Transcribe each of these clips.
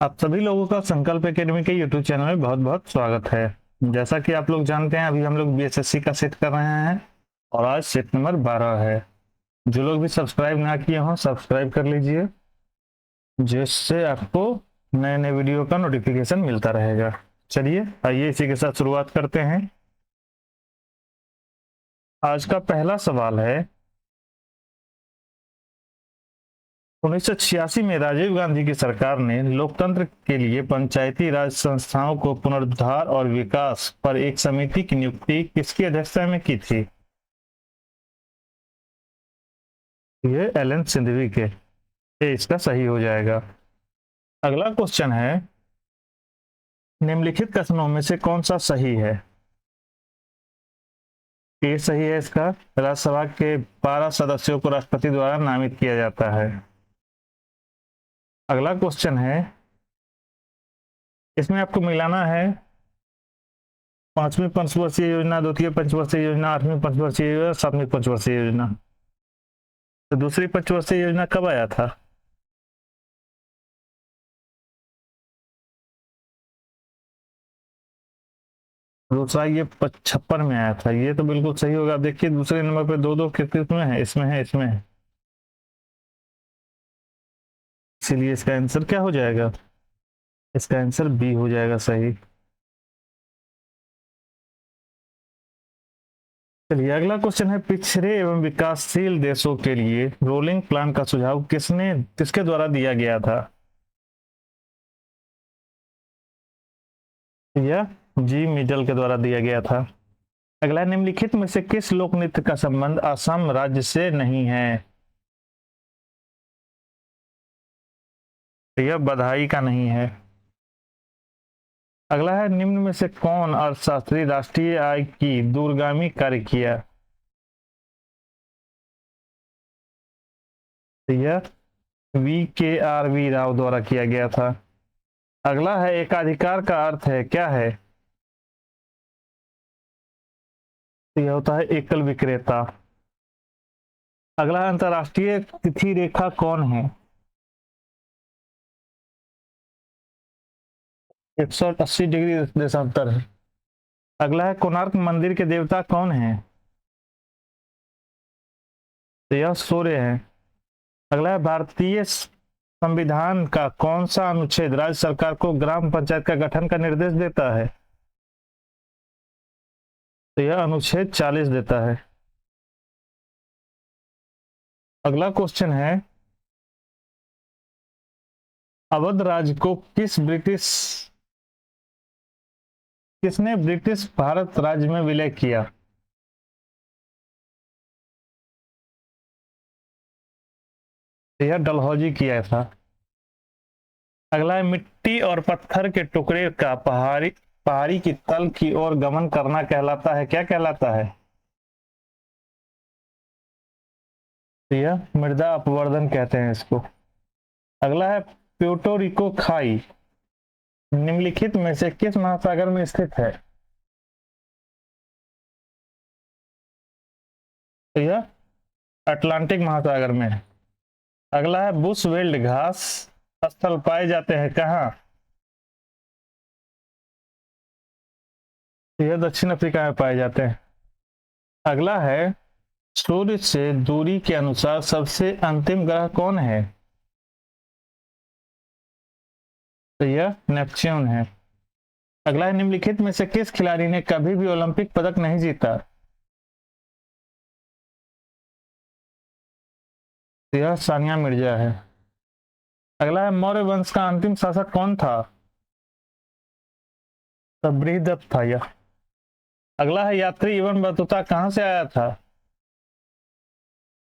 आप सभी लोगों का संकल्प एकेडमी के यूट्यूब चैनल में बहुत बहुत स्वागत है। जैसा कि आप लोग जानते हैं, अभी हम लोग बीएसएससी का सेट कर रहे हैं और आज सेट नंबर 12 है। जो लोग भी सब्सक्राइब ना किए हों सब्सक्राइब कर लीजिए, जिससे आपको नए नए वीडियो का नोटिफिकेशन मिलता रहेगा। चलिए आइए इसी के साथ शुरुआत करते हैं। आज का पहला सवाल है, 1986 में राजीव गांधी की सरकार ने लोकतंत्र के लिए पंचायती राज संस्थाओं को पुनरुद्धार और विकास पर एक समिति की नियुक्ति किसकी अध्यक्षता में की थी? ये एलन सिंधवी के। ये इसका सही हो जाएगा। अगला क्वेश्चन है, निम्नलिखित कथनों में से कौन सा सही है? ये सही है इसका। राज्यसभा के 12 सदस्यों को राष्ट्रपति द्वारा नामित किया जाता है। अगला क्वेश्चन है, इसमें आपको मिलाना है 5वीं पंचवर्षीय योजना, 2वीं पंचवर्षीय योजना, 8वीं पंचवर्षीय योजना, 7वीं पंचवर्षीय योजना। तो दूसरी पंचवर्षीय योजना कब आया था? दूसरा ये 56 में आया था। ये तो बिल्कुल सही होगा। आप देखिए दूसरे नंबर पे दो दो किस में है, इसमें है, इसमें है। इसीलिए इसका आंसर क्या हो जाएगा? इसका आंसर बी हो जाएगा सही। चलिए अगला क्वेश्चन है, पिछड़े एवं विकासशील देशों के लिए रोलिंग प्लान का सुझाव किसके द्वारा दिया गया था? यह जी मिडल के द्वारा दिया गया था। अगला, निम्नलिखित में से किस लोक नृत्य का संबंध असम राज्य से नहीं है? यह बधाई का नहीं है। अगला है, निम्न में से कौन अर्थशास्त्री राष्ट्रीय आय की दूरगामी कार्य किया? यह VKR राव द्वारा किया गया था। अगला है, एकाधिकार का अर्थ है क्या है? यह होता है एकल विक्रेता। अगला, अंतरराष्ट्रीय तिथि रेखा कौन है? 180 डिग्री देशांतर है। अगला है, कोणार्क मंदिर के देवता कौन है? तो यह सूर्य है। अगला है, भारतीय संविधान का कौन सा अनुच्छेद राज्य सरकार को ग्राम पंचायत का गठन का निर्देश देता है? तो यह अनुच्छेद 40 देता है। अगला क्वेश्चन है, अवध राज्य को किसने ब्रिटिश भारत राज्य में विलय किया? यह डलहौजी किया था। अगला है, मिट्टी और पत्थर के टुकड़े का पहाड़ी की तल की ओर गमन करना कहलाता है क्या कहलाता है? यह मृदा अपवर्धन कहते हैं इसको। अगला है, प्यूर्टो खाई निम्नलिखित में से किस महासागर में स्थित है? तो यह अटलांटिक महासागर में है। अगला है, बुश वेल्ड घास स्थल पाए जाते हैं कहाँ? तो यह दक्षिण अफ्रीका में पाए जाते हैं। अगला है, सूर्य से दूरी के अनुसार सबसे अंतिम ग्रह कौन है? तो यह नेपच्यून है। अगला है, निम्नलिखित में से किस खिलाड़ी ने कभी भी ओलंपिक पदक नहीं जीता? तो यह सानिया मिर्जा है। अगला है, मौर्य वंश का अंतिम शासक कौन था? तो बृहदत्त था यह। अगला है, यात्री इब्न बतूता कहां से आया था?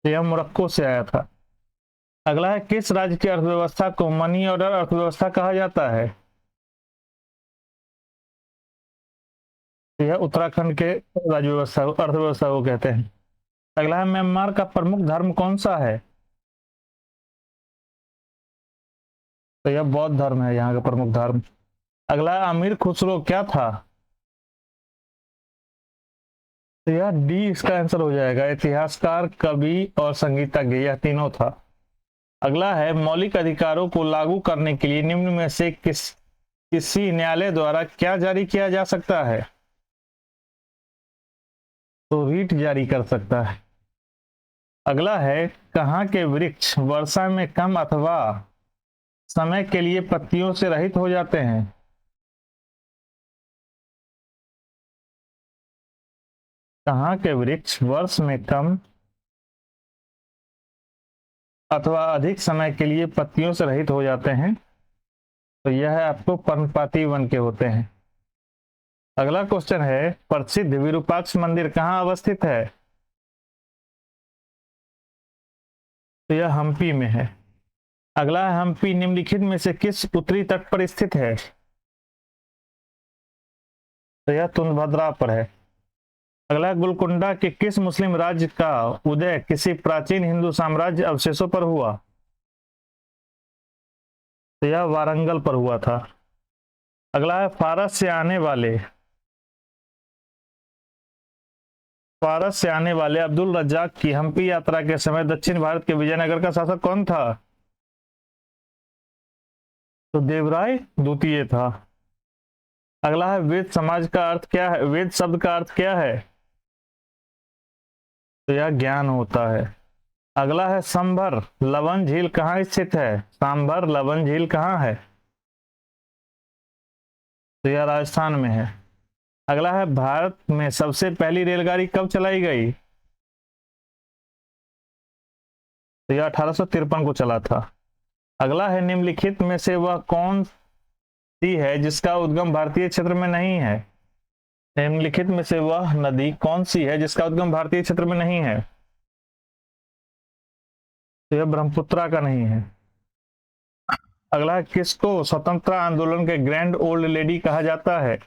तो यह मोरक्को से आया था। अगला है, किस राज्य की अर्थव्यवस्था को मनी ऑर्डर अर्थव्यवस्था कहा जाता है? तो यह उत्तराखंड के राज्य व्यवस्था अर्थव्यवस्था को कहते हैं। अगला है, म्यांमार का प्रमुख धर्म कौन सा है? तो यह बौद्ध धर्म है यहाँ का प्रमुख धर्म। अगला, अमीर खुसरो क्या था? तो यह डी इसका आंसर हो जाएगा, इतिहासकार, कवि और संगीतज्ञ, यह तीनों था। अगला है मौलिक अधिकारों को लागू करने के लिए निम्न में से किसी न्यायालय द्वारा क्या जारी किया जा सकता है? तो रीट जारी कर सकता है। अगला है कहाँ के वृक्ष वर्षा में कम अथवा समय के लिए पत्तियों से रहित हो जाते हैं? कहाँ के वृक्ष वर्ष में कम अथवा अधिक समय के लिए पत्तियों से रहित हो जाते हैं? तो यह आपको पर्णपाती वन के होते हैं। अगला क्वेश्चन है प्रसिद्ध विरूपाक्ष मंदिर कहाँ अवस्थित है? तो यह हम्पी में है। अगला है हम्पी निम्नलिखित में से किस उत्तरी तट पर स्थित है? तो यह तुंगभद्रा पर है। अगला गोलकुंडा के किस मुस्लिम राज्य का उदय किसी प्राचीन हिंदू साम्राज्य अवशेषों पर हुआ? तो यह वारंगल पर हुआ था। अगला है फारस से आने वाले अब्दुल रज्जाक की हम्पी यात्रा के समय दक्षिण भारत के विजयनगर का शासक कौन था? तो देवराय द्वितीय था। अगला है वेद समाज का अर्थ क्या है? वेद शब्द का अर्थ क्या है? तो यह ज्ञान होता है। अगला है सांभर लवन झील कहाँ स्थित है? सांभर लवन झील कहाँ है? तो यह राजस्थान में है। अगला है भारत में सबसे पहली रेलगाड़ी कब चलाई गई? तो यह 1853 को चला था। अगला है निम्नलिखित में से वह कौन सी है जिसका उद्गम भारतीय क्षेत्र में नहीं है? निम्नलिखित में से वह नदी कौन सी है जिसका उद्गम भारतीय क्षेत्र में नहीं है? तो यह ब्रह्मपुत्रा का नहीं है। अगला है किसको स्वतंत्रता आंदोलन के ग्रैंड ओल्ड लेडी कहा जाता है?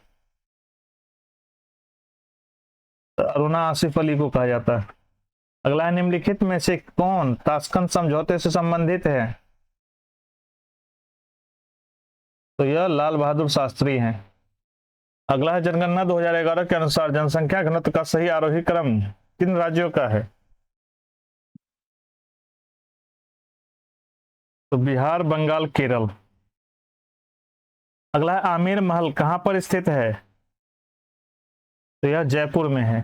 तो अरुणा आसिफ अली को कहा जाता है। अगला है निम्नलिखित में से कौन ताशकंद समझौते से संबंधित है? तो यह लाल बहादुर शास्त्री हैं। अगला है जनगणना 2011 के अनुसार जनसंख्या घनत्व का सही आरोही क्रम किन राज्यों का है? तो बिहार बंगाल केरल। अगला है आमेर महल कहां पर स्थित है? तो यह जयपुर में है।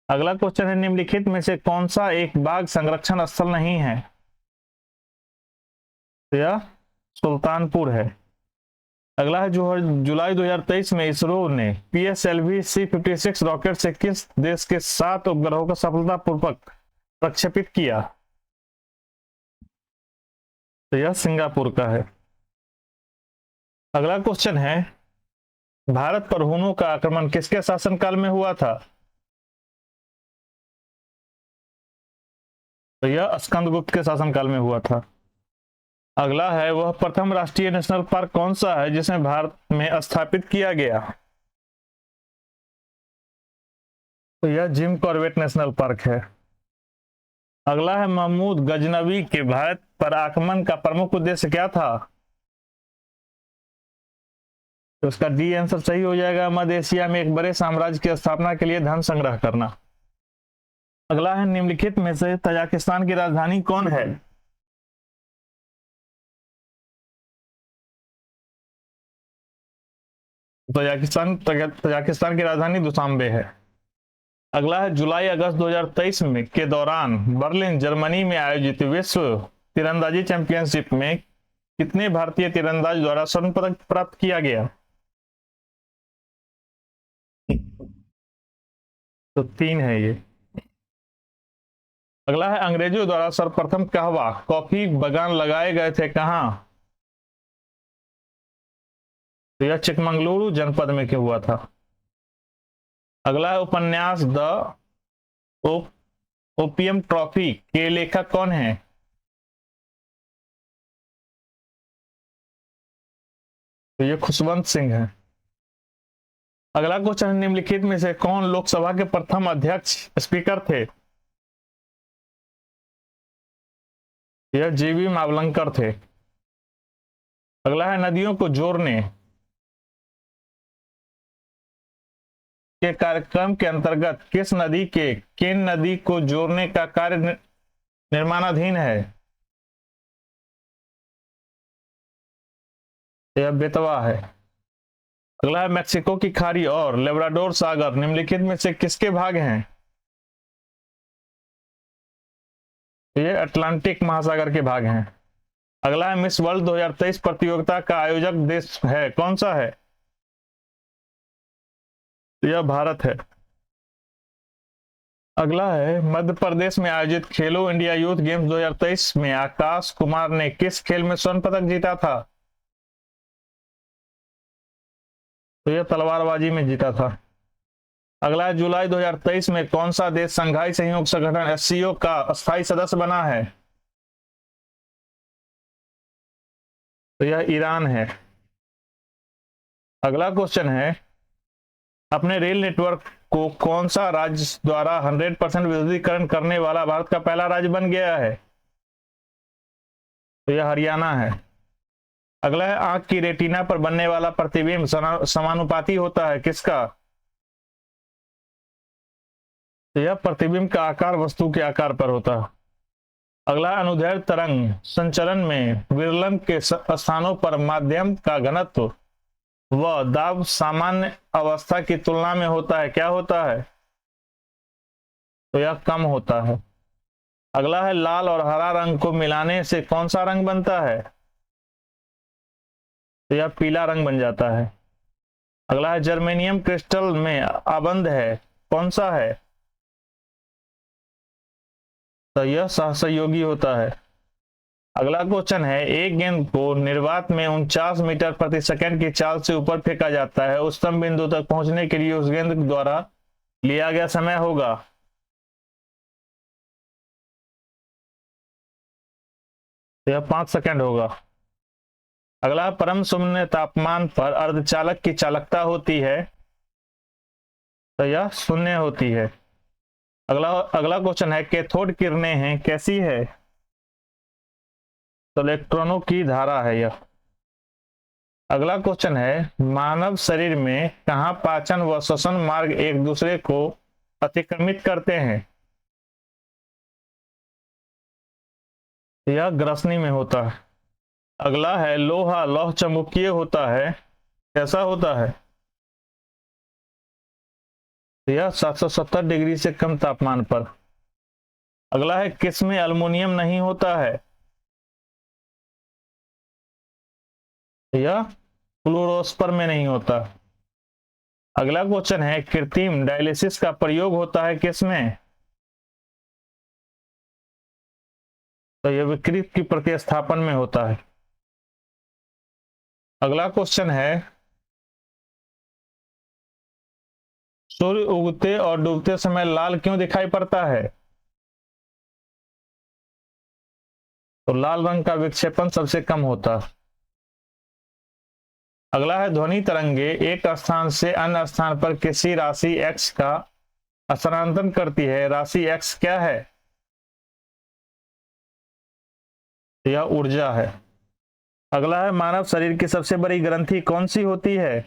अगला क्वेश्चन है निम्नलिखित में से कौन सा एक बाघ संरक्षण स्थल नहीं है? तो यह सुल्तानपुर है। अगला है जो जुलाई 2023 में इसरो ने PSLV C56 रॉकेट से किस देश के 7 उपग्रहों को सफलतापूर्वक प्रक्षेपित किया? तो यह सिंगापुर का है। अगला क्वेश्चन है भारत पर हुनों का आक्रमण किसके शासनकाल में हुआ था? तो यह स्कंदगुप्त के शासनकाल में हुआ था। अगला है वह प्रथम राष्ट्रीय नेशनल पार्क कौन सा है जिसे भारत में स्थापित किया गया? तो यह जिम कॉर्बेट नेशनल पार्क है। अगला है महमूद गजनवी के भारत पर आक्रमण का प्रमुख उद्देश्य क्या था? तो उसका डी आंसर सही हो जाएगा, मध्य एशिया में एक बड़े साम्राज्य की स्थापना के लिए धन संग्रह करना। अगला है निम्नलिखित में से तजाकिस्तान की राजधानी कौन है? तजाकिस्तान की राजधानी दुशांबे है। अगला है जुलाई अगस्त 2023 में के दौरान बर्लिन जर्मनी में आयोजित विश्व तीरंदाजी चैंपियनशिप में कितने भारतीय तीरंदाज द्वारा स्वर्ण पदक प्राप्त किया गया? तो 3 है ये। अगला है अंग्रेजों द्वारा सर्वप्रथम कहवा कॉफी बागान लगाए गए थे कहां? तो यह चिकमंगलुरु जनपद में क्या हुआ था। अगला है उपन्यास द ओपियम ट्रॉफी के लेखक कौन है? तो ये खुशवंत सिंह है। अगला क्वेश्चन निम्नलिखित में से कौन लोकसभा के प्रथम अध्यक्ष स्पीकर थे? यह जीवी मावलंकर थे। अगला है नदियों को जोड़ने के कार्यक्रम के अंतर्गत किस नदी के केन नदी को जोड़ने का कार्य निर्माणाधीन है? यह बेतवा है। अगला है मैक्सिको की खाड़ी और लेब्राडोर सागर निम्नलिखित में से किसके भाग हैं? ये अटलांटिक महासागर के भाग हैं। अगला है मिस वर्ल्ड 2023 प्रतियोगिता का आयोजक देश है, कौन सा है? यह भारत है। अगला है मध्य प्रदेश में आयोजित खेलो इंडिया यूथ गेम्स 2023 में आकाश कुमार ने किस खेल में स्वर्ण पदक जीता था? तो यह तलवारबाजी में जीता था। अगला है जुलाई 2023 में कौन सा देश संघाई सहयोग संगठन एससीओ का अस्थायी सदस्य बना है? तो यह ईरान है। अगला क्वेश्चन है अपने रेल नेटवर्क को कौन सा राज्य द्वारा 100% विद्युतीकरण करने वाला भारत का पहला राज्य बन गया है? तो यह हरियाणा है। अगला है आंख की रेटिना पर बनने वाला प्रतिबिंब समानुपाती होता है, किसका? तो यह प्रतिबिंब का आकार वस्तु के आकार पर होता है। अगला अनुदैर्ध्य तरंग संचलन में विरलन के स्थानों पर माध्यम का घनत्व वह दाब सामान्य अवस्था की तुलना में होता है, क्या होता है? तो यह कम होता है। अगला है लाल और हरा रंग को मिलाने से कौन सा रंग बनता है? तो यह पीला रंग बन जाता है। अगला है जर्मेनियम क्रिस्टल में आबंध है, कौन सा है? तो यह सहसंयोगी होता है। अगला क्वेश्चन है एक गेंद को निर्वात में 49 मीटर प्रति सेकंड की चाल से ऊपर फेंका जाता है, उच्चतम बिंदु तक पहुंचने के लिए उस गेंद द्वारा लिया गया समय होगा? तो यह 5 सेकंड होगा। अगला परम शून्य तापमान पर अर्धचालक की चालकता होती है, तो यह शून्य होती है। अगला क्वेश्चन है कैथोड किरणें हैं, कैसी है? तो इलेक्ट्रॉनों की धारा है यह। अगला क्वेश्चन है मानव शरीर में कहां पाचन व श्वसन मार्ग एक दूसरे को अतिक्रमित करते हैं? यह ग्रसनी में होता है। अगला है लोहा लौह चुंबकीय होता है, कैसा होता है? यह 770 डिग्री से कम तापमान पर। अगला है किसमें अल्युमिनियम नहीं होता है? यह फ्लोरोस्पर में नहीं होता। अगला क्वेश्चन है कृत्रिम डायलिसिस का प्रयोग होता है किसमें? तो यह विकृत की प्रतिस्थापन में होता है। अगला क्वेश्चन है सूर्य उगते और डूबते समय लाल क्यों दिखाई पड़ता है? तो लाल रंग का विक्षेपण सबसे कम होता है। अगला है ध्वनि तरंगे एक स्थान से अन्य स्थान पर किसी राशि x का स्थानांतरण करती है, राशि x क्या है? यह ऊर्जा है। अगला है मानव शरीर की सबसे बड़ी ग्रंथि कौन सी होती है?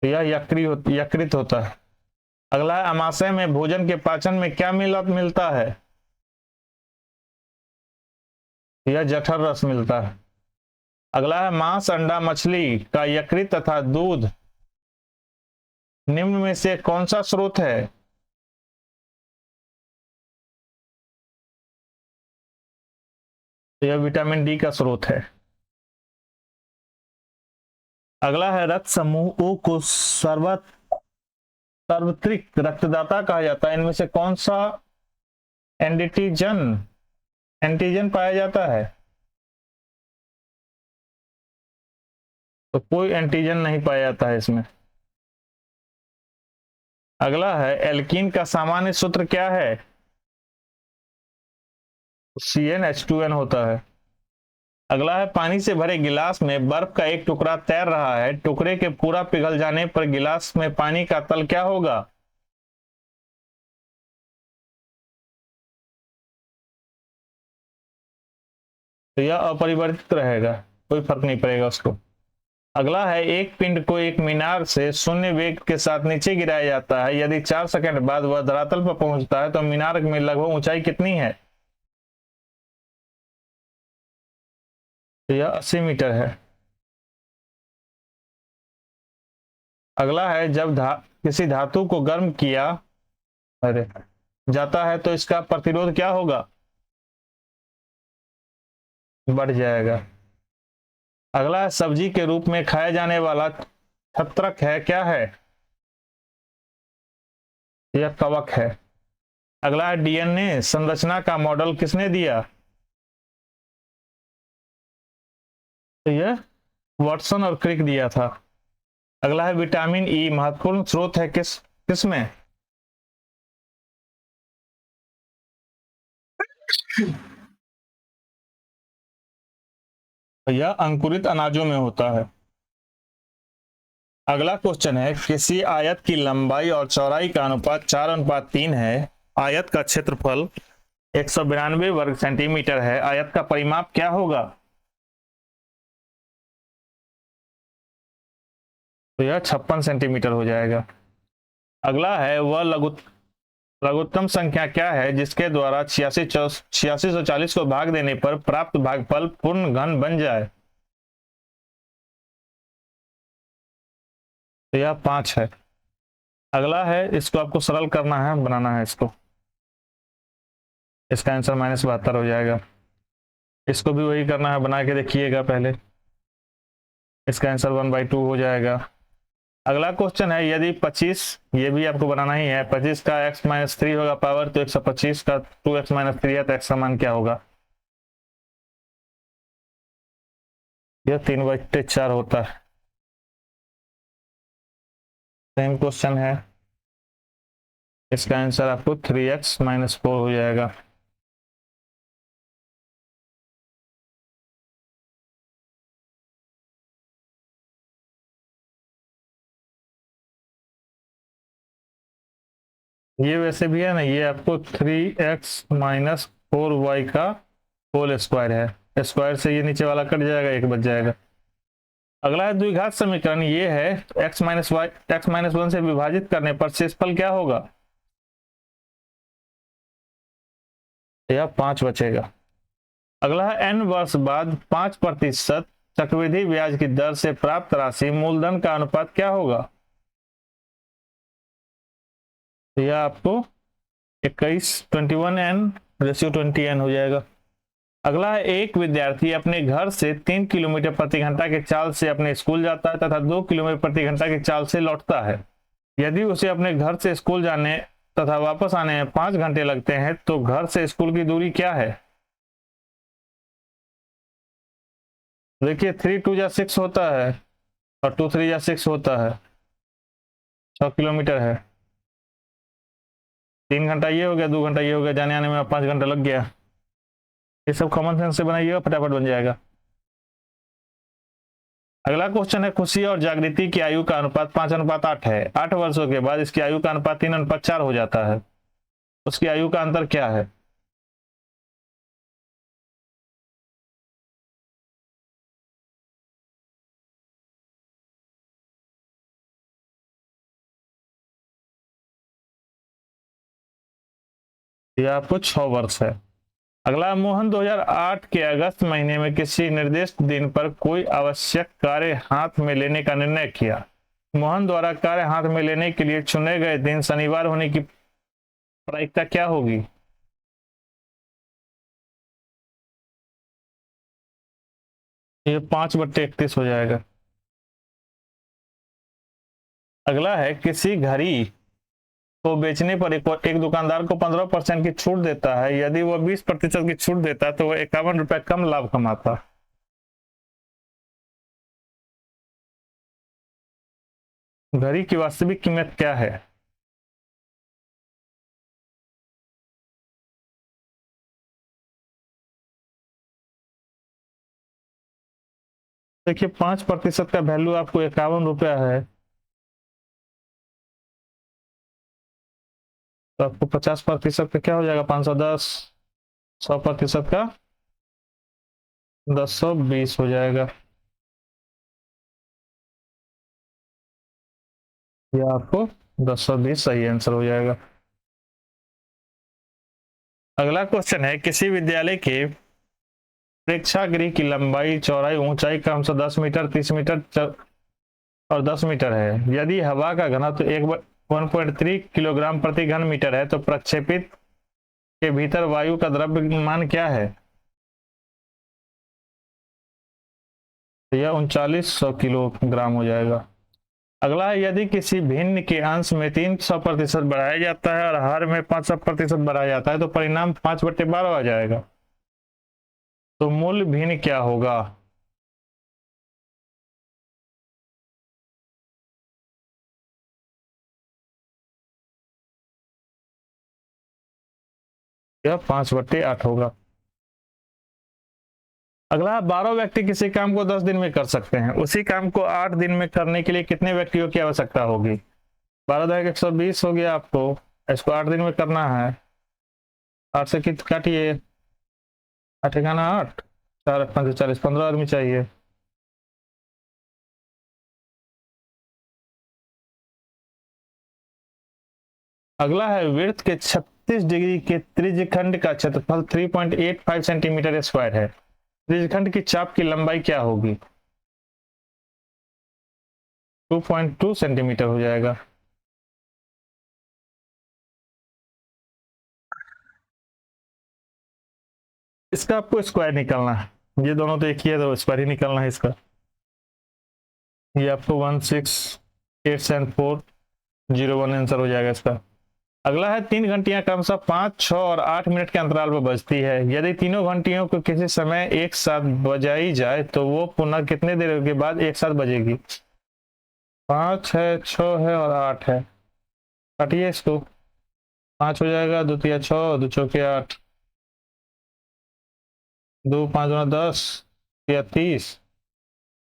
यह यकृत होता है। अगला है अमाशय में भोजन के पाचन में क्या मिलता है? यह जठर रस मिलता है। अगला है मांस अंडा मछली का यकृत तथा दूध निम्न में से कौन सा स्रोत है? यह विटामिन डी का स्रोत है। अगला है रक्त समूह ओ को सार्वत्रिक रक्तदाता कहा जाता है, इनमें से कौन सा एंटीजन पाया जाता है? तो कोई एंटीजन नहीं पाया जाता है इसमें। अगला है एल्कीन का सामान्य सूत्र क्या है? CnH2n होता है। अगला है पानी से भरे गिलास में बर्फ का एक टुकड़ा तैर रहा है, टुकड़े के पूरा पिघल जाने पर गिलास में पानी का तल क्या होगा? तो यह अपरिवर्तित रहेगा, कोई फर्क नहीं पड़ेगा उसको। अगला है एक पिंड को एक मीनार से शून्य वेग के साथ नीचे गिराया जाता है, यदि 4 सेकंड बाद वह धरातल पर पहुंचता है तो मीनार में लगभग ऊंचाई कितनी है? तो यह 80 मीटर है। अगला है जब किसी धातु को गर्म किया अरे जाता है तो इसका प्रतिरोध क्या होगा? बढ़ जाएगा। अगला है सब्जी के रूप में खाया जाने वाला छत्रक है, क्या है? यह कवक है। अगला है डीएनए संरचना का मॉडल किसने दिया? तो यह वाटसन और क्रिक दिया था। अगला है विटामिन ई महत्वपूर्ण स्रोत है किसमें? तो यह अंकुरित अनाजों में होता है। अगला क्वेश्चन है किसी आयत की लंबाई और चौड़ाई का अनुपात 4:3 है। आयत का क्षेत्रफल 192 वर्ग सेंटीमीटर है। आयत का परिमाप क्या होगा? तो यह 56 सेंटीमीटर हो जाएगा। अगला है वह लघुत्तम संख्या क्या है जिसके द्वारा 8640 को भाग देने पर प्राप्त भागफल पूर्ण घन बन जाए? तो यह 5 है। अगला है इसको आपको सरल करना है, बनाना है इसको। इसका आंसर -72 हो जाएगा। इसको भी वही करना है, बना के देखिएगा पहले। इसका आंसर 1/2 हो जाएगा। अगला क्वेश्चन है यदि 25, ये भी आपको बनाना ही है, 25 का x-3 होगा पावर, तो 125 का 2x-3 है, तो x का मान क्या होगा? यह 3/4 होता है। सेम क्वेश्चन है, इसका आंसर आपको 3x-4 हो जाएगा। ये वैसे भी है ना, ये आपको 3x-4y का होल स्क्वायर है। स्क्वायर से ये नीचे वाला कट जाएगा, एक बच जाएगा। अगला है द्विघात समीकरण, ये है x-1 से विभाजित करने पर शेषफल क्या होगा? यह 5 बचेगा। अगला है n वर्ष बाद 5% चक्रवृद्धि ब्याज की दर से प्राप्त राशि मूलधन का अनुपात क्या होगा? तो यह आपको 21 हो जाएगा। अगला है एक विद्यार्थी अपने घर से 3 किलोमीटर प्रति घंटा के चाल से अपने स्कूल जाता है तथा 2 किलोमीटर प्रति घंटा की चाल से लौटता है। यदि उसे अपने घर से स्कूल जाने तथा वापस आने में 5 घंटे लगते हैं तो घर से स्कूल की दूरी क्या है? देखिए 3 2 6 होता है और 2 3 6 होता है, 6 किलोमीटर है। 3 घंटा ये हो गया, 2 घंटा ये हो गया, जाने आने में 5 घंटा लग गया। ये सब कॉमन सेंस से बनाइएगा, फटाफट बन जाएगा। अगला क्वेश्चन है खुशी और जागृति की आयु का अनुपात 5:8 है। 8 वर्षों के बाद इसकी आयु का अनुपात 3:4 हो जाता है। उसकी आयु का अंतर क्या है? यह आपको 6 वर्ष है। अगला, मोहन 2008 के अगस्त महीने में किसी निर्दिष्ट दिन पर कोई आवश्यक कार्य हाथ में लेने का निर्णय किया। मोहन द्वारा कार्य हाथ में लेने के लिए चुने गए दिन शनिवार होने की प्रायिकता क्या होगी? ये 5/31 हो जाएगा। अगला है किसी घड़ी को बेचने पर एक दुकानदार को 15% की छूट देता है। यदि वह 20% की छूट देता तो वह 51 रुपए कम लाभ कमाता। घड़ी की वास्तविक कीमत क्या है? देखिए 5% का वैल्यू आपको 51 रुपया है, तो आपको 50% का क्या हो जाएगा? 510। 100% का 1020 हो जाएगा। यह आपको 1020 सही आंसर हो जाएगा। अगला क्वेश्चन है किसी विद्यालय के प्रेक्षागृह की लंबाई, चौड़ाई, ऊंचाई क्रम से 10 मीटर, 30 मीटर और 10 मीटर है। यदि हवा का घनत्व 1.3 किलोग्राम प्रति घन मीटर है तो प्रक्षेपित के भीतर वायु का द्रव्यमान क्या है? तो यह 3900 किलोग्राम हो जाएगा। अगला है, यदि किसी भिन्न के अंश में 300% बढ़ाया जाता है और हर में 500% बढ़ाया जाता है तो परिणाम 5/12 आ जाएगा। तो मूल भिन्न क्या होगा? यह 5/8 होगा। अगला, 12 व्यक्ति किसी काम को 10 दिन में कर सकते हैं, उसी काम को 8 दिन में करने के लिए कितने व्यक्तियों की आवश्यकता होगी? 12 × 120 हो गया आपको, इसको 8 दिन में करना है। 8 से काटिए, 8 × 8, 4 × 8 = 40, 15 आदमी चाहिए। अगला है, वृत्त के 36 डिग्री के त्रिज्यखंड का क्षेत्रफल 3.85 सेंटीमीटर स्क्वायर है। त्रिज्यखंड की चाप की लंबाई क्या होगी? 2.2 सेंटीमीटर हो जाएगा। इसका आपको स्क्वायर निकालना है, ये दोनों तो एक ही है तो स्क्वायर ही निकालना है इसका। ये आपको 1687401 आंसर हो जाएगा इसका। अगला है, 3 घंटियां क्रमशः 5, 6 और 8 मिनट के अंतराल पर बजती है। यदि तीनों घंटियों को किसी समय एक साथ बजाई जाए तो वो पुनः कितने देर के बाद एक साथ बजेगी? 5 है, 6 है और 8 है। काटिए इसको, 5 हो जाएगा, 2 × 6, 2 × 8, 2 × 5 = 10 या 30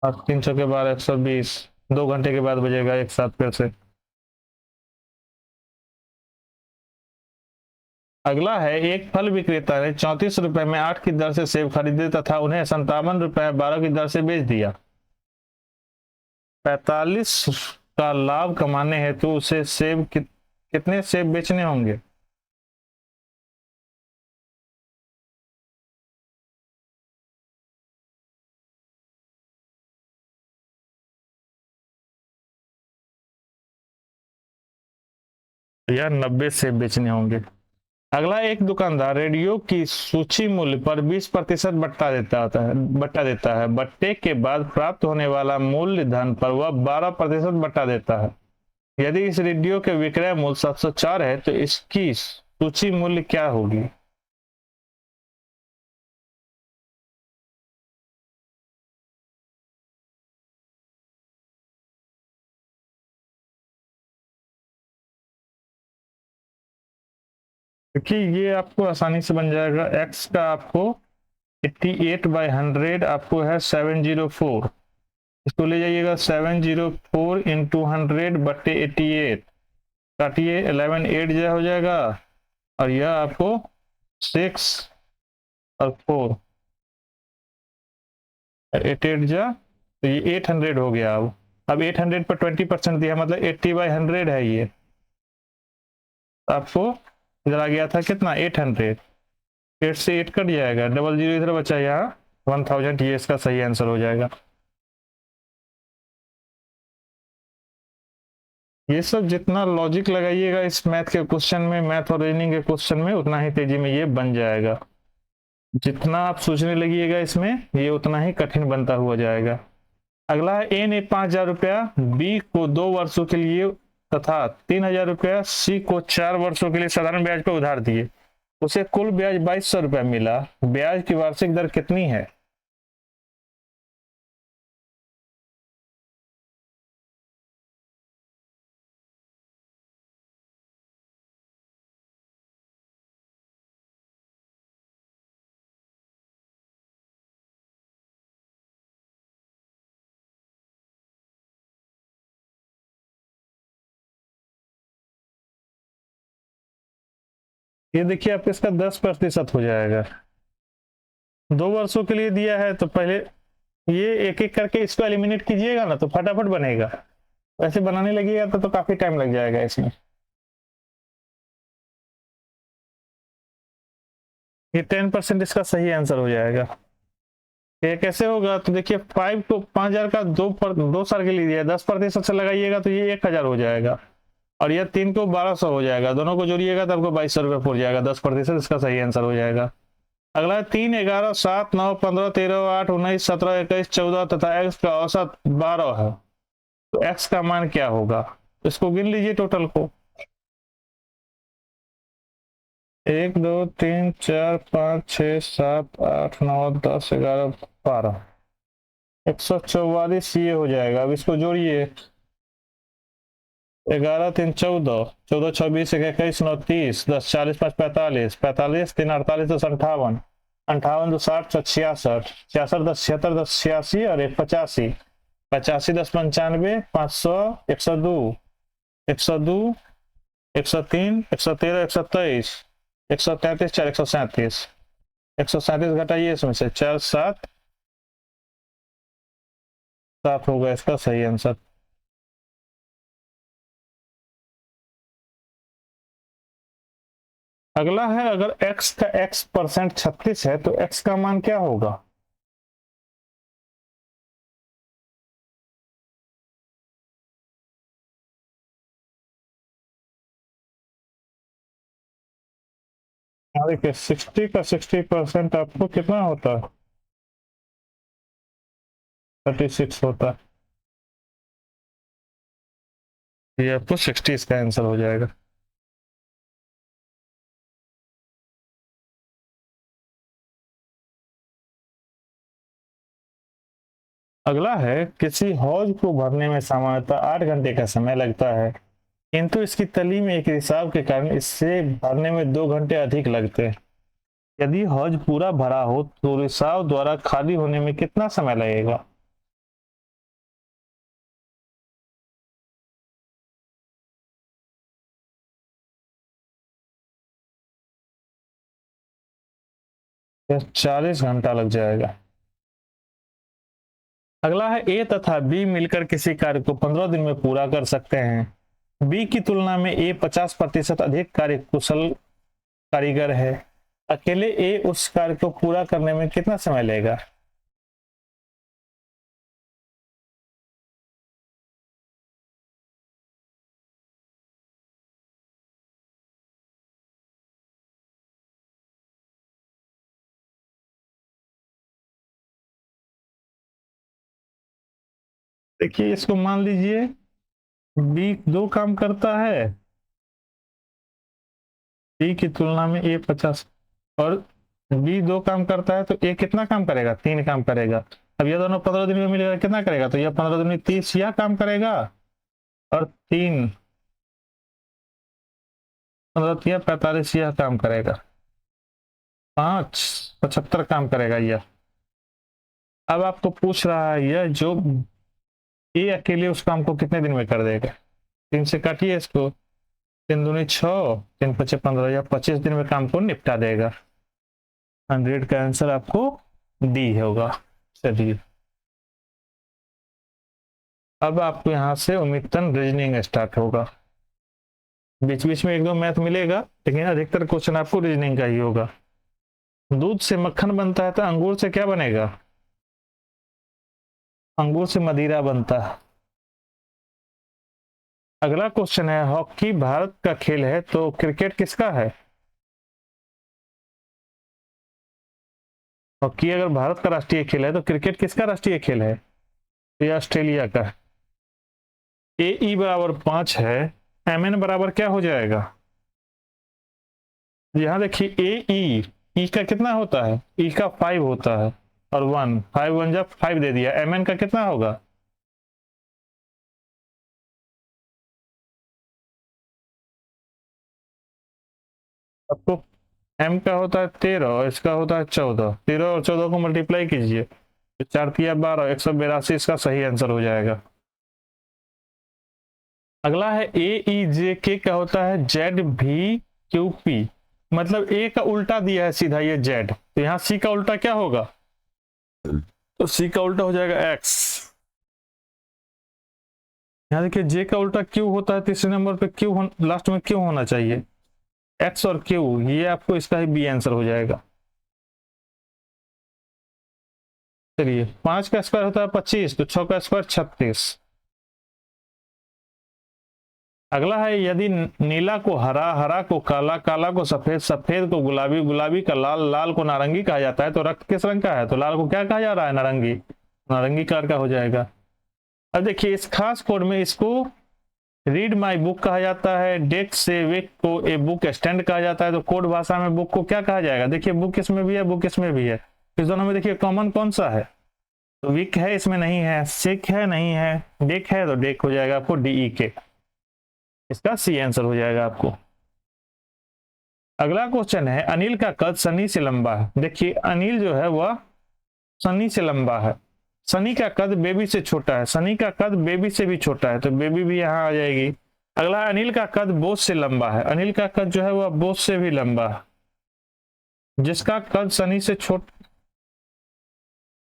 और 3 × 12 120। 2 घंटे के बाद बजेगा एक साथ फिर से। अगला है, एक फल विक्रेता ने 34 रुपए में 8 की दर से सेब खरीदे तथा उन्हें 57 रुपए 12 की दर से बेच दिया। 45 का लाभ कमाने हेतु उसे कितने सेब बेचने होंगे? या 90 सेब बेचने होंगे। अगला, एक दुकानदार रेडियो की सूची मूल्य पर 20% बट्टा देता है। बट्टे के बाद प्राप्त होने वाला मूल्य धन पर वह 12% बट्टा देता है। यदि इस रेडियो के विक्रय मूल्य 704 है तो इसकी सूची मूल्य क्या होगी? क्योंकि ये आपको आसानी से बन जाएगा। x का आपको 88/100 आपको है 704, इसको ले जाइएगा 704 × 100/88, काटिए 11 8 जो हो जाएगा और यह आपको 6 और 4 8 8 जा, तो ये 800 हो गया। अब 800 पर 20% दिया मतलब 80/100 है ये। आपको इधर आ गया था कितना? 800, 8 से 8 कट जाएगा, 00 इधर बचा, यहाँ 1000, ये इसका सही आंसर हो जाएगा। ये सब जितना लॉजिक लगाइएगा इस मैथ के क्वेश्चन में, मैथ और रीजनिंग के क्वेश्चन में, उतना ही तेजी में ये बन जाएगा। जितना आप सोचने लगिएगा इसमें, ये उतना ही कठिन बनता हुआ जाएगा। अगला है, ए ने 5000 रुपया बी को 2 वर्षों के लिए तथा 3000 रुपया सी को 4 वर्षों के लिए साधारण ब्याज पर उधार दिए। उसे कुल ब्याज 2200 रुपया मिला। ब्याज की वार्षिक दर कितनी है? ये देखिए आपके इसका 10% हो जाएगा। 2 वर्षों के लिए दिया है तो पहले ये एक एक करके इसको एलिमिनेट कीजिएगा ना तो फटाफट बनेगा। वैसे बनाने लगिएगा तो काफी टाइम लग जाएगा इसमें। ये 10% इसका सही आंसर हो जाएगा। ये कैसे होगा? तो देखिए 5 को 5,000 का 2 साल के लिए दिया, 10% से लगाइएगा तो ये 1,000 हो जाएगा, और यह 3 को 1,200 हो जाएगा। दोनों को जोड़िएगा तो आपको 2,200 रुपये पड़ जाएगा। 10% इसका सही आंसर हो जाएगा। अगला है 3, 11, 7, 9, 15, 13, 8, 19, 17, 21, 14 तथा एक्स का औसत 12 है, तो एक्स का मान क्या होगा? इसको गिन लीजिए टोटल को। 1, 2, 3, 4, 5, 6, 7, 8, 9, 10, 11, 12, 144 ये हो जाएगा। अब इसको जोड़िए। 11, 3, 14, 14, 26, 21, 9, 30, 10, 40, 5, 45, 45, 3, 48, 10, 58, 58, 2, 60, 66, 66, 10, 76, 10, 86 और 1, 85, 85, 10, 95, 500, 102, 102, 103, 113, 123, 133, 4, 137, 137 घटाइए इसमें से 4, 7, 7 होगा इसका सही आंसर। अगला है, अगर x का x% 36 है तो x का मान क्या होगा? देखिए 60 का 60% आपको कितना होता है? 36 होता है। ये आपको 60 इसका आंसर हो जाएगा। अगला है, किसी हौज को भरने में सामान्यतः 8 घंटे का समय लगता है, किंतु इसकी तली में एक रिसाव के कारण इससे भरने में 2 घंटे अधिक लगते हैं। यदि हौज पूरा भरा हो तो रिसाव द्वारा खाली होने में कितना समय लगेगा? यह 40 घंटा लग जाएगा। अगला है, ए तथा बी मिलकर किसी कार्य को 15 दिन में पूरा कर सकते हैं। बी की तुलना में ए 50% अधिक कार्य कुशल कारीगर है। अकेले ए उस कार्य को पूरा करने में कितना समय लेगा? देखिए इसको मान लीजिए बी 2 काम करता है, बी की तुलना में ए 50, और बी 2 काम करता है तो ए कितना काम करेगा? 3 काम करेगा। अब ये दोनों 15 दिन में मिलेगा कितना करेगा? तो यह 15 दिन में 30 यह काम करेगा, और 3 15 या 45 यह काम करेगा, 5 75 काम करेगा यह। अब आपको पूछ रहा है यह जो ये अकेले उस काम को कितने दिन में कर देगा? 3 से काटिए इसको, 3 दूनी 6, 3 पचे 15 या 25 दिन में काम को निपटा देगा। 100 का आंसर आपको डी होगा। चलिए अब आपको यहाँ से उम्मीदन रीजनिंग स्टार्ट होगा। बीच बीच में एक दो मैथ मिलेगा, लेकिन अधिकतर क्वेश्चन आपको रीजनिंग का ही होगा। दूध से मक्खन बनता है तो अंगूर से क्या बनेगा? अंगूर से मदिरा बनता है। अगला क्वेश्चन है, हॉकी भारत का खेल है तो क्रिकेट किसका है? हॉकी अगर भारत का राष्ट्रीय खेल है तो क्रिकेट किसका राष्ट्रीय खेल है? तो ये ऑस्ट्रेलिया का। ए ई बराबर 5 है, एम एन बराबर क्या हो जाएगा? यहाँ देखिए ए ई का कितना होता है? ई का 5 होता है, और 1 5 1 जब 5 दे दिया। एम एन का कितना होगा? आपको एम का होता है 13 और इसका होता है 14। 13 और 14 को मल्टीप्लाई कीजिए, 4 तिया 12, 182 इसका सही आंसर हो जाएगा। अगला है, ए ई जे के का होता है जेड भी क्यू पी, मतलब ए का उल्टा दिया है सीधा ये जेड, तो यहाँ सी का उल्टा क्या होगा? तो सी का उल्टा हो जाएगा एक्स। यहाँ देखिए जे का उल्टा क्यू होता है, तीसरे नंबर पे क्यू लास्ट में क्यू होना चाहिए। एक्स और क्यू, ये आपको इसका ही बी आंसर हो जाएगा। चलिए 5 का स्क्वायर होता है 25, तो 6 का स्क्वायर 36। अगला है यदि नीला को हरा, हरा को काला, काला को सफेद, सफेद को गुलाबी, गुलाबी का लाल, लाल को नारंगी कहा जाता है, तो रक्त किस रंग का है? तो लाल को क्या कहा जा रहा है? नारंगी, नारंगी कलर का हो जाएगा। अब देखिए इस खास कोड में इसको रीड माई बुक कहा जाता है, डेट से वीक को ए बुक स्टैंड कहा जाता है, तो कोड भाषा में बुक को क्या कहा जाएगा? देखिए बुक इसमें भी है, बुक इसमें भी है, इस दोनों में देखिए कॉमन कौन सा है? तो वीक है, इसमें नहीं है, सिक है, नहीं है, डेक है, तो डेक हो जाएगा आपको डीई के, इसका सी आंसर हो जाएगा आपको। अगला क्वेश्चन है अनिल का कद सनी से लंबा है। देखिए अनिल जो है वह सनी से लंबा है, सनी का कद बेबी से छोटा है, सनी का कद बेबी से भी छोटा है, तो बेबी भी यहाँ आ जाएगी। अगला अनिल का कद बोझ से लंबा है, अनिल का कद जो है वह बोझ से भी लंबा है, जिसका कद सनी से छोटा,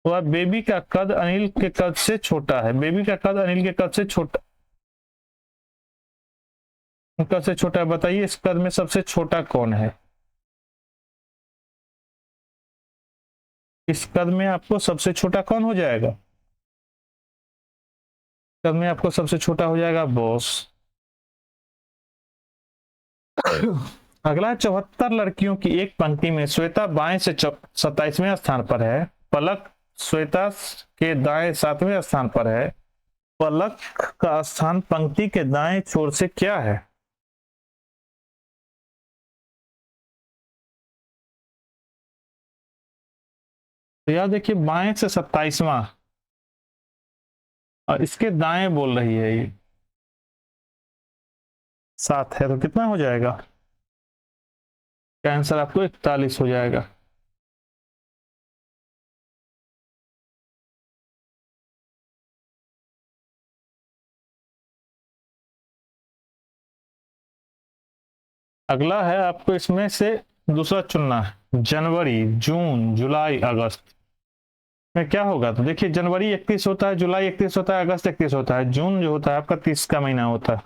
वह बेबी का कद अनिल के कद से छोटा है, बेबी का कद अनिल के कद से छोटा, कद से छोटा है। बताइए इस कद में सबसे छोटा कौन है? इस कद में आपको सबसे छोटा कौन हो जाएगा? कद में आपको सबसे छोटा हो जाएगा बॉस। अगला 74 लड़कियों की एक पंक्ति में श्वेता बाएं से 27वें स्थान पर है, पलक श्वेता के दाएं 7वें स्थान पर है, पलक का स्थान पंक्ति के दाएं छोर से क्या है? तो यार देखिए बाएं से 27वां और इसके दाएं बोल रही है, ये 7 है, तो कितना हो जाएगा? आंसर आपको 41 हो जाएगा। अगला है आपको इसमें से दूसरा चुनना है, जनवरी, जून, जुलाई, अगस्त में क्या होगा? तो देखिए जनवरी 31 होता है, जुलाई 31 होता है, अगस्त 31 होता है, जून जो होता है आपका 30 का महीना होता है।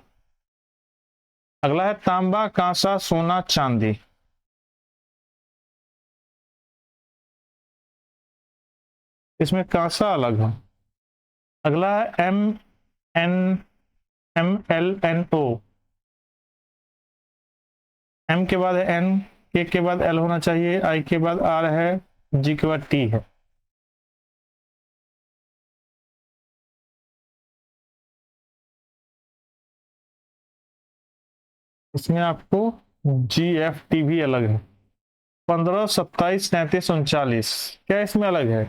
अगला है तांबा, कांसा, सोना, चांदी, इसमें कांसा अलग है। अगला है N M L N O, M के बाद है एन, के बाद एल होना चाहिए, आई के बाद आर है, जी के बाद टी है। इसमें आपको जी एफ टी भी अलग है। 15, 27, 33, 39 क्या इसमें अलग है?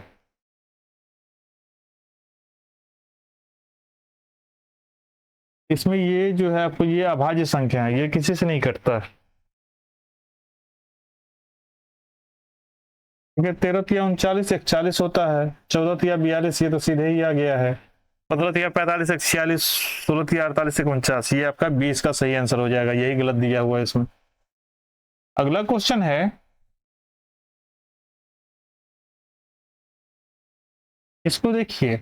इसमें ये जो है आपको ये अभाज्य संख्या है, ये किसी से नहीं कटता है। ठीक है, 13 तिया 39 41 होता है, 14 तिया 42 ये तो सीधे ही आ गया है, 15 तिया 45 46, 16 तिया 48 49, ये आपका 20 का सही आंसर हो जाएगा, यही गलत दिया हुआ है इसमें। अगला क्वेश्चन है, इसको देखिए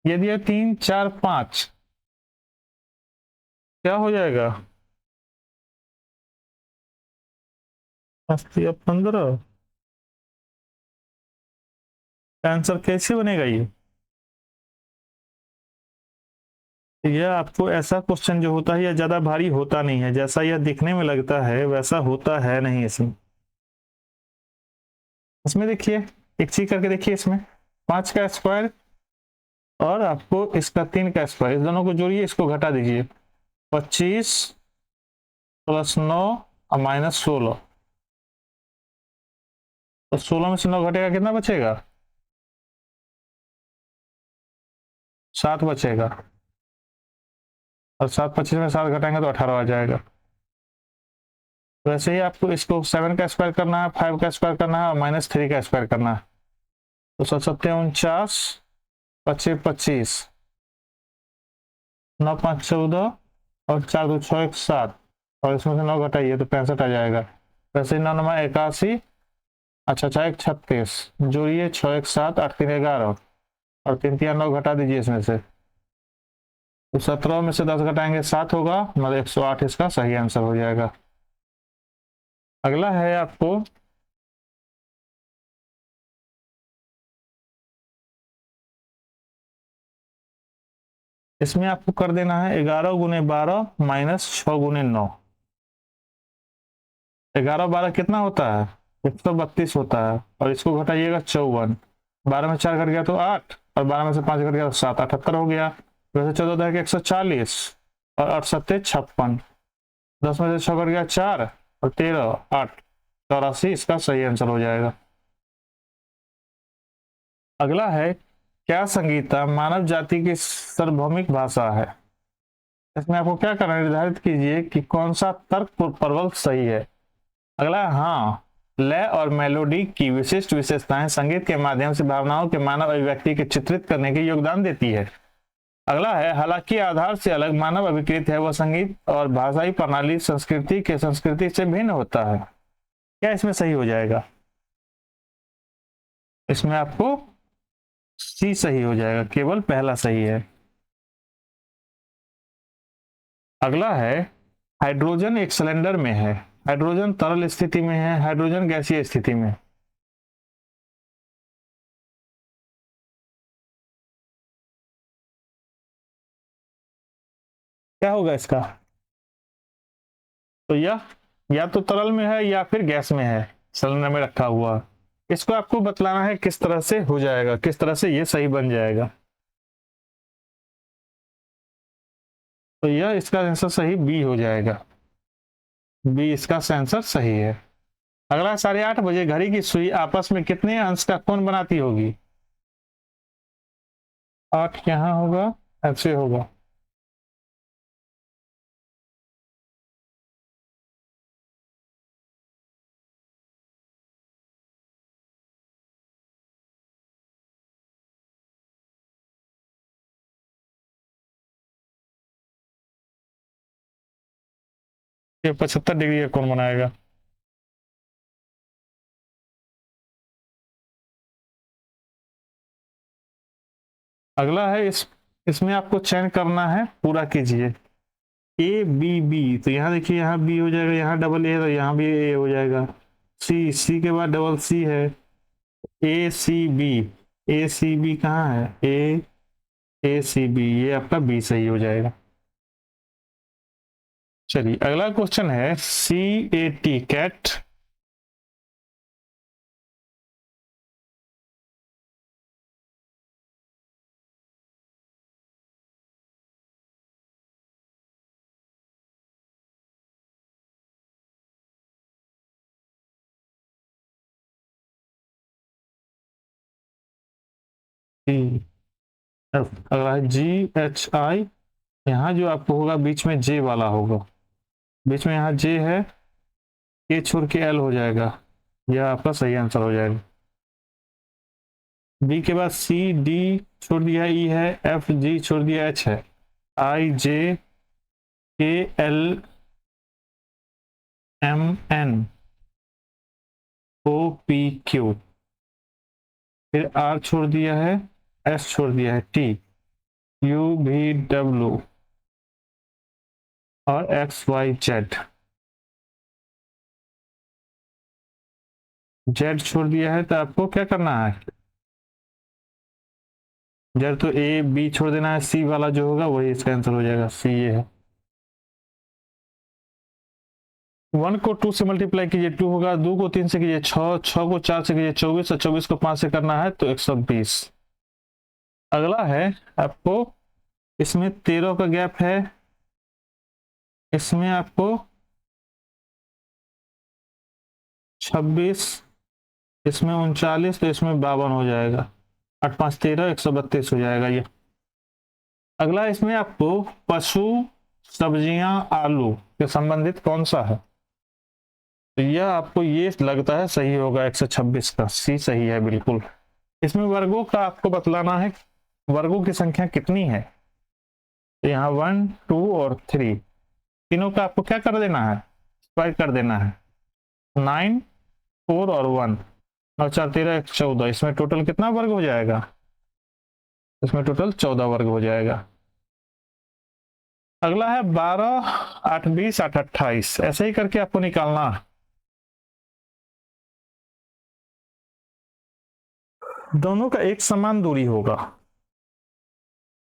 यदि ये 3 4 5 क्या हो जाएगा? 15 आंसर कैसे बनेगा ये? यह आपको ऐसा क्वेश्चन जो होता है यह ज्यादा भारी होता नहीं है, जैसा यह दिखने में लगता है वैसा होता है नहीं। इसमें इसमें देखिए एक चीज करके देखिए, इसमें 5 का स्क्वायर और आपको इसका 3 का स्क्वायर, इस दोनों को जोड़िए, इसको घटा दीजिए, 25 प्लस 9 और माइनस 16, तो 16 में से 9 घटेगा, कितना बचेगा? 7 बचेगा, और 7 25 में 7 घटाएंगे तो 18 आ जाएगा। वैसे ही आपको इसको 7 का स्क्वायर करना है, 5 का स्क्वायर करना है और माइनस 3 का स्क्वायर करना है, तो 7 7 49 25 9 5 14 और 4 2 6 1 7, और इसमें से 9 घटाइए तो 65 आ जाएगा। वैसे ही 9 9 81, अच्छा 4 1 36, जोड़िए 6 1 7 8 3 11 और 3 3 9 घटा दीजिए इसमें से, तो 17 में से 10 घटाएंगे 7 होगा, मतलब 108 इसका सही आंसर हो जाएगा। अगला है आपको इसमें आपको कर देना है 11 गुने 12 माइनस 6 गुने 9। 11 12 कितना होता है? 132 होता है, और इसको घटाइएगा 54। 12 में 4 घट गया तो 8, और 12 में से 5 घट गया तो 7, 78 हो गया। वैसे 14 है 140, और 8 7 56। 10 में से 6 घट गया 4, और 13 8, 84 इसका सही आंसर हो जाएगा। अगला है, क्या संगीता मानव जाति की सार्वभौमिक भाषा है? इसमें आपको क्या करना है, निर्धारित कीजिए कि कौन सा तर्क प्रबल सही है। अगला है, हाँ, लय और मेलोडी की विशिष्ट विशेषताएं संगीत के माध्यम से भावनाओं के मानव अभिव्यक्ति के चित्रित करने के योगदान देती है। अगला है, हालांकि आधार से अलग मानव अभिकृत है, वह संगीत और भाषाई प्रणाली संस्कृति से भिन्न होता है। क्या इसमें सही हो जाएगा? इसमें आपको सी सही हो जाएगा, केवल पहला सही है। अगला है, हाइड्रोजन एक सिलेंडर में है, हाइड्रोजन तरल स्थिति में है, हाइड्रोजन गैसीय स्थिति में। क्या होगा इसका? तो यह या तो तरल में है या फिर गैस में है, सिलेंडर में रखा हुआ। इसको आपको बतलाना है किस तरह से हो जाएगा, किस तरह से ये सही बन जाएगा। तो यह इसका आंसर सही बी हो जाएगा, बी इसका आंसर सही है। अगला, 8:30 बजे घड़ी की सुई आपस में कितने अंश का कोण बनाती होगी? 8 यहाँ होगा, ऐसे होगा। ये 75 डिग्री का कोण बनाएगा। अगला है, इसमें आपको चयन करना है, पूरा कीजिए। ए बी बी, तो यहाँ देखिए, यहाँ बी हो जाएगा, यहाँ डबल ए, तो यहाँ भी ए हो जाएगा। सी, सी के बाद डबल सी है। ए सी बी, ए सी बी कहाँ है? ए सी बी, ये आपका बी सही हो जाएगा। चलिए अगला क्वेश्चन है, सी ए टी कैट। अगला है जी एच आई। यहाँ जो आपको होगा बीच में जे वाला होगा, बीच में यहाँ जे है, के छोड़ के एल हो जाएगा, यह आपका सही आंसर हो जाएगा। बी के बाद सी डी छोड़ दिया, ई है, एफ जी छोड़ दिया, एच है, I J K L M N O P Q, फिर आर छोड़ दिया है, एस छोड़ दिया है, टी यू वी डब्ल्यू और एक्स वाई जेड। जेड छोड़ दिया है, तो आपको क्या करना है? जेड तो ए बी छोड़ देना है, सी वाला जो होगा वही इसका आंसर हो जाएगा, सी ये है। 1 को 2 से मल्टीप्लाई कीजिए, 2 होगा, 2 को 3 से कीजिए 6, 6 को 4 से कीजिए 24, और 24 को 5 से करना है तो 120। अगला है आपको, इसमें 13 का गैप है, इसमें आपको 26, इसमें 39, तो इसमें 52 हो जाएगा। 8 5 13, 132 हो जाएगा ये। अगला, इसमें आपको पशु, सब्जियां, आलू के संबंधित कौन सा है? तो यह आपको ये लगता है सही होगा, 126 का सी सही है बिल्कुल। इसमें वर्गों का आपको बतलाना है, वर्गों की संख्या कितनी है। तो यहाँ 1 2 और 3, तीनों का आपको क्या कर देना है, स्क्वायर कर देना है। 9 4 और 1, 9 4 13 14, इसमें टोटल कितना वर्ग हो जाएगा? इसमें टोटल 14 वर्ग हो जाएगा। अगला है 12 8 20 8 28, ऐसे ही करके आपको निकालना। दोनों का एक समान दूरी होगा,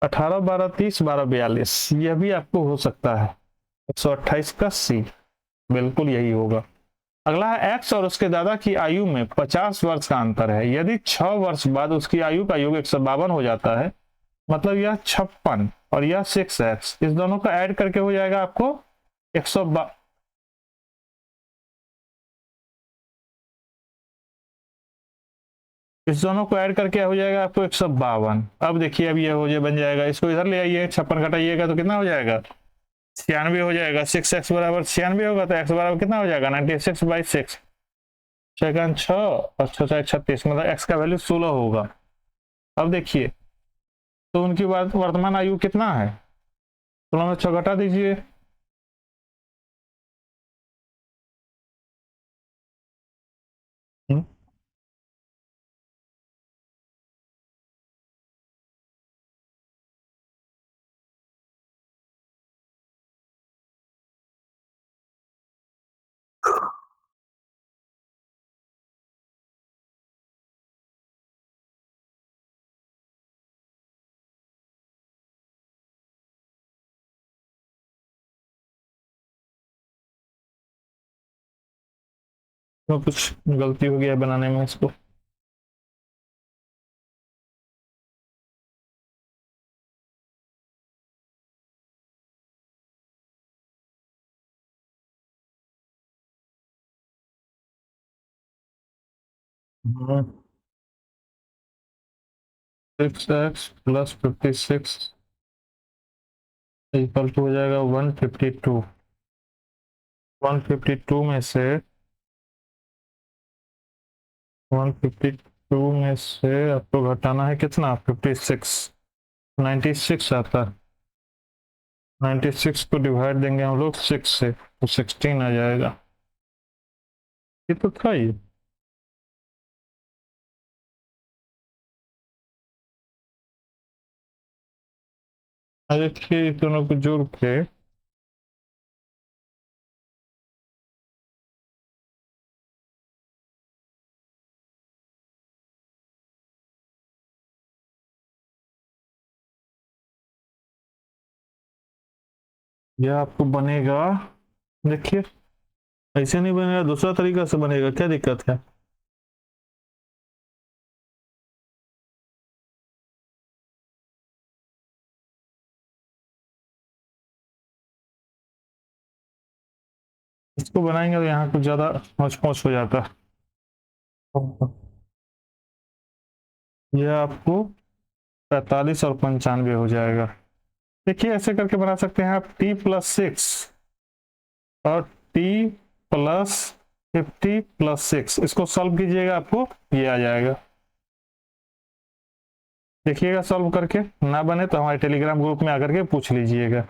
18 12 30 12 42, यह भी आपको हो सकता है। 128 का सी बिल्कुल यही होगा। अगला है एक्स और उसके दादा की आयु में 50 वर्ष का अंतर है। यदि 6 वर्ष बाद उसकी आयु का योग 152 हो जाता है, मतलब यह 56 और यह 6x, इस दोनों का ऐड करके हो जाएगा आपको 100। इस दोनों को ऐड करके हो जाएगा आपको 152। अब देखिए, अब ये हो जाए बन जाएगा, इसको इधर ले आइए, 56 घटाइएगा तो कितना हो जाएगा, 96 हो जाएगा। 6x बराबर 96 होगा तो x बराबर कितना हो जाएगा, 96/6। 6 और 6 36, मतलब x का वैल्यू 16 होगा। अब देखिए, तो उनकी वर्तमान आयु कितना है, 16 में 6 घटा दीजिए। तो कुछ गलती हो गया बनाने में इसको। हाँ, 6x प्लस 56 इक्वल टू हो जाएगा 152। 152 में से 152 में से आपको घटाना है कितना, 56। 96 आता है। 96 को डिवाइड देंगे हम लोग 6 से तो 16 आ जाएगा। ये तो था ही। देखिए दोनों को जोड़ के यह आपको बनेगा, देखिए ऐसे नहीं बनेगा, दूसरा तरीका से बनेगा, क्या दिक्कत है। इसको बनाएंगे तो यहाँ कुछ ज्यादा होच पोच हो जाता है। यह आपको 45 और 95 हो जाएगा। देखिए ऐसे करके बना सकते हैं आप, t+6 और t+50+6, इसको सॉल्व कीजिएगा, आपको ये आ जाएगा। देखिएगा सॉल्व करके, ना बने तो हमारे टेलीग्राम ग्रुप में आकर के पूछ लीजिएगा।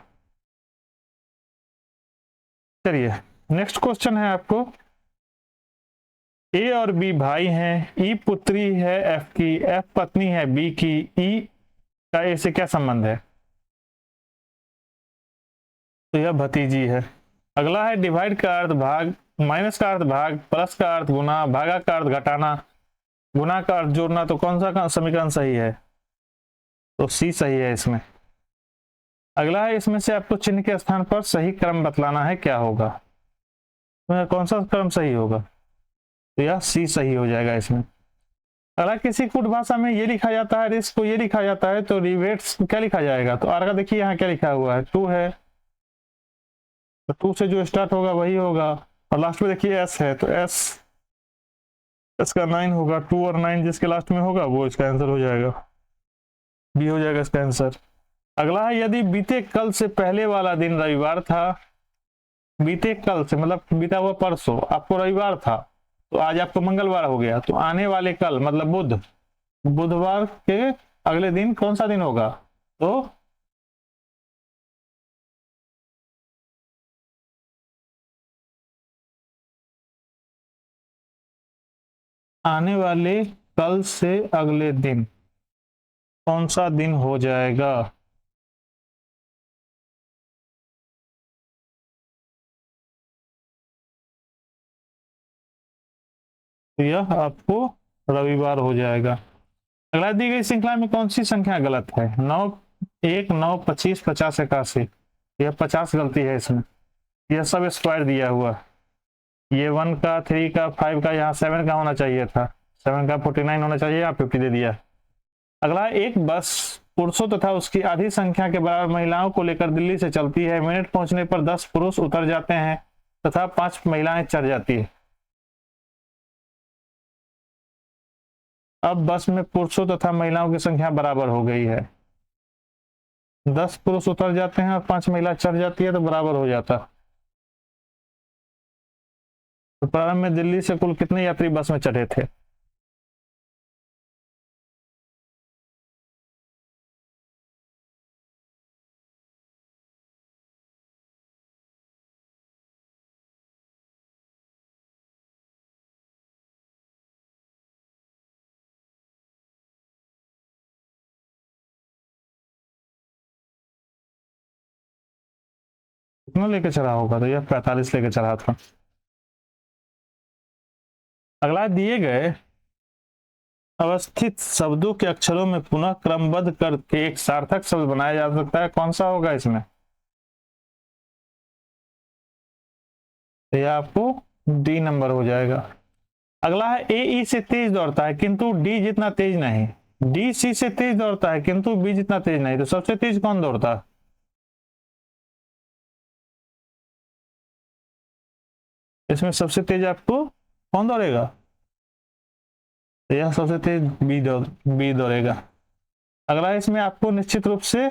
चलिए नेक्स्ट क्वेश्चन है आपको, ए और बी भाई हैं, ई पुत्री है एफ की, एफ पत्नी है बी की, ई का ए से क्या संबंध है। तो यह भतीजी है। अगला है डिवाइड का अर्थ भाग, माइनस का अर्थ भाग, प्लस का अर्थ गुना, भागा का अर्थ घटाना, गुना का अर्थ जोड़ना, तो कौन सा समीकरण सही है, तो सी सही है इसमें। अगला है इसमें से आपको चिन्ह के स्थान पर सही क्रम बतलाना है, क्या होगा, तो कौन सा क्रम सही होगा, तो यह सी सही हो जाएगा इसमें। अगर किसी कूट भाषा में ये लिखा जाता है, रिस्क को ये लिखा जाता है, तो रिवेट्स क्या लिखा जाएगा, तो आर का देखिए यहाँ क्या लिखा हुआ है, 2 है, तो 2 से जो स्टार्ट होगा वही होगा, और लास्ट में देखिए एस है, तो एस इसका 9 होगा, 2 और 9 जिसके लास्ट में होगा वो इसका आंसर हो जाएगा, बी हो जाएगा इसका आंसर। अगला है, यदि बीते कल से पहले वाला दिन रविवार था, बीते कल से मतलब बीता हुआ परसों आपको रविवार था, तो आज आपको मंगलवार हो गया, तो आने वाले कल मतलब बुधवार के अगले दिन कौन सा दिन होगा, तो आने वाले कल से अगले दिन कौन सा दिन हो जाएगा, तो यह आपको रविवार हो जाएगा। अगला, दी गई श्रृंखला में कौन सी संख्या गलत है, 9 1, 9, 25, 50, 81, यह 50 गलती है इसमें। यह सब स्क्वायर दिया हुआ, ये 1 का, 3 का, 5 का, यहाँ 7 का होना चाहिए था, 7 का 49 होना चाहिए, यहाँ 50 दे दिया। अगला, एक बस पुरुषों तथा उसकी आधी संख्या के बराबर महिलाओं को लेकर दिल्ली से चलती है। मिनट पहुंचने पर 10 पुरुष उतर जाते हैं तथा 5 महिलाएं चढ़ जाती है। अब बस में पुरुषों तथा महिलाओं की संख्या बराबर हो गई है। 10 पुरुष उतर जाते हैं और 5 महिला चढ़ जाती है तो बराबर हो जाता। तो प्रारंभ में दिल्ली से कुल कितने यात्री बस में चढ़े थे? कितना लेके चढ़ा होगा? तो यह 45 लेके चढ़ा था। अगला, दिए गए अवस्थित शब्दों के अक्षरों में पुनः क्रमबद्ध करके एक सार्थक शब्द बनाया जा सकता है, कौन सा होगा इसमें? तो यह आपको डी नंबर हो जाएगा। अगला है, ए ई से तेज दौड़ता है किंतु डी जितना तेज नहीं। डी सी से तेज दौड़ता है किंतु बी जितना तेज नहीं, तो सबसे तेज कौन दौड़ता है? इसमें सबसे तेज आपको कौन दौड़ेगा? तो यह सबसे तेज बी दौड़ेगा। अगला, इसमें आपको निश्चित रूप से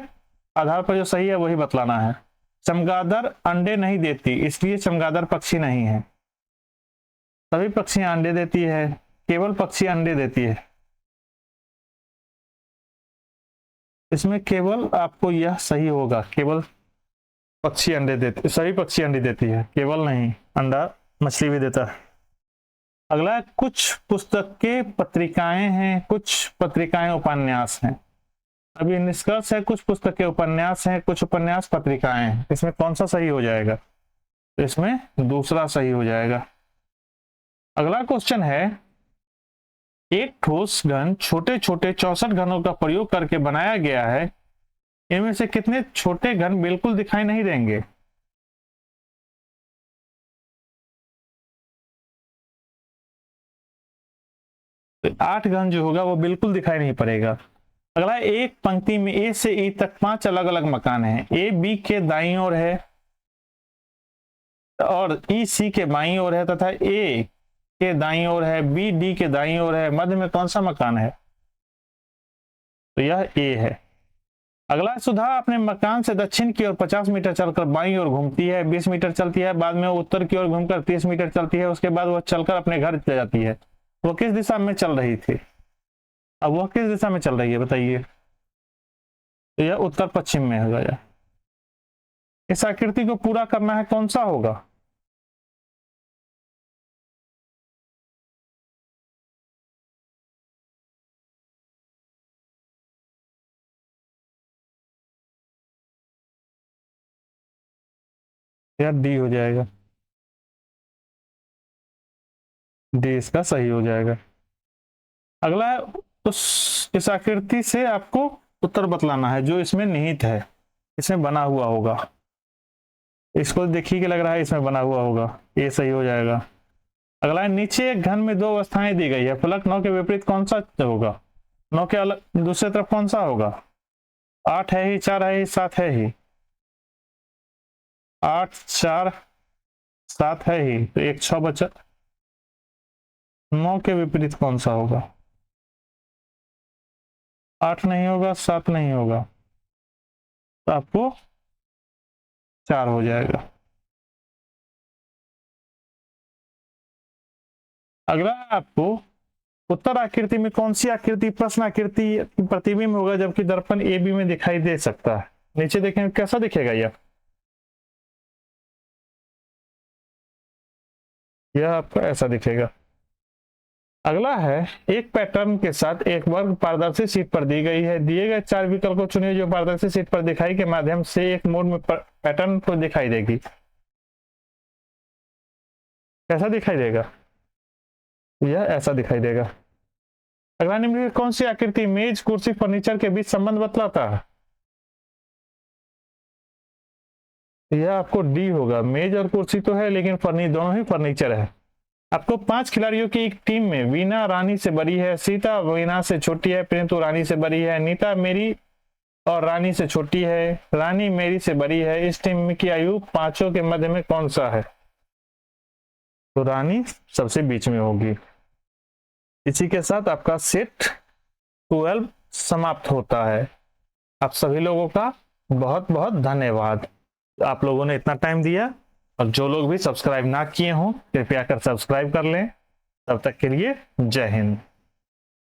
आधार पर जो सही है वही बतलाना है। चमगादड़ अंडे नहीं देती इसलिए चमगादड़ पक्षी नहीं है। सभी पक्षियां अंडे देती है, केवल पक्षी अंडे देती है। इसमें केवल आपको यह सही होगा, केवल पक्षी अंडे देती, सभी पक्षी अंडे देती है, केवल नहीं, अंडा मछली भी देता है। अगला, कुछ पुस्तकें पत्रिकाएं हैं, कुछ पत्रिकाएं उपन्यास हैं। अभी निष्कर्ष है कुछ पुस्तकें उपन्यास हैं, कुछ उपन्यास पत्रिकाएं हैं। इसमें कौन सा सही हो जाएगा? तो इसमें दूसरा सही हो जाएगा। अगला क्वेश्चन है, एक ठोस घन छोटे छोटे 64 घनों का प्रयोग करके बनाया गया है, इनमें से कितने छोटे घन बिल्कुल दिखाई नहीं देंगे? तो 8 घन जो होगा वो बिल्कुल दिखाई नहीं पड़ेगा। अगला, एक पंक्ति में ए से ई तक 5 अलग अलग मकान हैं। ए बी के दाईं ओर है और ई सी के बाईं ओर है तथा ए के दाईं ओर है, बी डी के दाईं ओर है, मध्य में कौन सा मकान है? तो यह ए है। अगला, सुधा अपने मकान से दक्षिण की ओर 50 मीटर चलकर बाईं ओर घूमती है, 20 मीटर चलती है, बाद में वो उत्तर की ओर घूमकर 30 मीटर चलती है, उसके बाद वह चलकर अपने घर चली जाती है। वो किस दिशा में चल रही थी? अब वह किस दिशा में चल रही है बताइए? तो यह उत्तर पश्चिम में हो जाएगा। इस आकृति को पूरा करना है, कौन सा होगा? यार डी हो जाएगा, डी इसका सही हो जाएगा। अगला है, उस इस आकृति से आपको उत्तर बतलाना है जो इसमें निहित है, इसमें बना हुआ होगा। इसको देखिए कि लग रहा है इसमें बना हुआ होगा, ये सही हो जाएगा। अगला है, नीचे एक घन में 2 अवस्थाएं दी गई है, फलक 9 के विपरीत कौन सा होगा? 9 के अलग दूसरे तरफ कौन सा होगा? 8 है ही, 4 है ही, 7 है ही। 8, 4, 7 है ही, तो एक 6 बचा। 9 के विपरीत कौन सा होगा? 8 नहीं होगा, 7 नहीं होगा, तो आपको 4 हो जाएगा। अगला आपको, उत्तर आकृति में कौन सी आकृति प्रश्न आकृति प्रतिबिंब होगा जबकि दर्पण ए बी में दिखाई दे सकता है? नीचे देखें कैसा दिखेगा यह आपको ऐसा दिखेगा। अगला है, एक पैटर्न के साथ एक वर्ग पारदर्शी शीट पर दी गई है, दिए गए 4 विकल्प को चुनिए जो पारदर्शी शीट पर दिखाई के माध्यम से एक मोड में पैटर्न को दिखाई देगी। कैसा दिखाई देगा? यह ऐसा दिखाई देगा। अगला, निम्न कौन सी आकृति मेज कुर्सी फर्नीचर के बीच संबंध बतलाता है? यह आपको डी होगा। मेज और कुर्सी तो है लेकिन दोनों ही फर्नीचर है। आपको 5 खिलाड़ियों की एक टीम में वीना रानी से बड़ी है, सीता वीना से छोटी है, परंतु रानी से बड़ी है, नीता मेरी और रानी से छोटी है, रानी मेरी से बड़ी है। इस टीम की आयु पांचों के मध्य में कौन सा है? तो रानी सबसे बीच में होगी। इसी के साथ आपका सेट 12 समाप्त होता है। आप सभी लोगों का बहुत बहुत धन्यवाद। आप लोगों ने इतना टाइम दिया, और जो लोग भी सब्सक्राइब ना किए हों कृपया कर सब्सक्राइब कर लें। तब तक के लिए जय हिंद।